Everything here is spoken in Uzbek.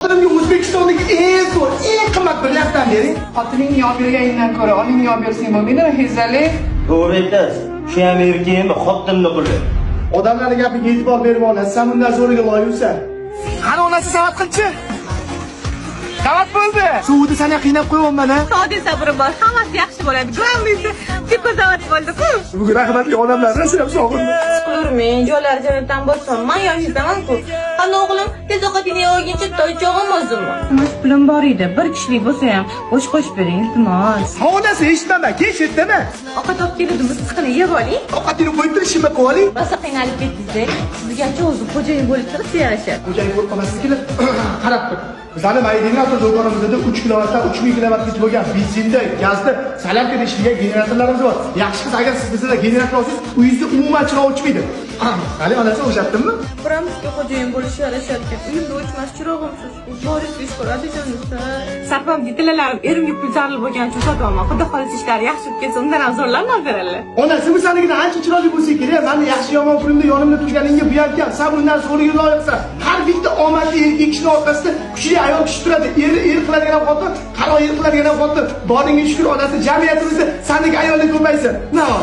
Xonimga O'zbekistondagi eng zo'r, eng qimmat brilliantdan bering. Xotining yon berganidan ko'ra oning yon bersang bo'lmaydimi, Hezali? To'g'ri aytasiz. Shu ham erkakmi, xotinni puli. Odamlarning gapiga e'tibor berib olasiz. Sen bundan zo'riga loyibsan. Qani onasi savat qilchi? Savat bo'ldi. Suvni seni qiynab qo'yapman a. Sodiq sabri bor, hammasi yaxshi bo'ladi. Globinda tikozavat bo'ldi-ku. Bugun rahmatli odamlar rosa ham sog'indi. Men joylar jannatdan bo'lsin. Men yashasaman-ku. Qani o'g'lim, tez ovqatingni yeguncha to'ychog'im o'zimmi? Mas pulim bor edi. Bir kishilik bo'lsa ham qo'shib bering, iltimos. Ha onasi eshitmama, keshdimi? Ovqat olib keldim, sizni yeb oling. Ovqatingni qo'yib turishimni qilib oling. Basa qiynalib ketdingiz-da. Sizgacha o'zi xo'jayin bo'lib turibsiz yarashadi. Xo'jayin bo'lib qolmasligilar. Qarab tur. Bizlarning maydilator do'konimizda 3 kilovatdan 3000 kilovatgacha bo'lgan benzinda, gazda salamga ishlaydigan generatorlarimiz bor. Yaxshi qiz, agar siz bizda generator olsangiz, uyingizni umuman chiroq o'chmaydi. Hali onasi o'shatdimmi? Buramizga xo'jayin bo'lish yarashar ekan. Uyimda o'chmas chirog'imsiz. Boris ish ko'radi jonimda. Sarpam detalalarim erimga pul zarur bo'lgani uchun sotaman. Xudo xohlasa ishlari yaxshi bo'lib ketsa, undan ham zo'rlanib beradilar. Onasi bizanikidan ancha chiroyli bo'lsa kerak. Meni yaxshi yomon kulimda yonimda turganingga bu ham kam. Sen bundan zo'riga loyiqsan. Har bitta omadli erkak kishining orqasida kuchli ayol kishi turadi. Er qiladigan xotin, qaro er qiladigan xotin. Boringga shukr, onasi jamiyatimizda sendek ayollar ko'paysin. Nima?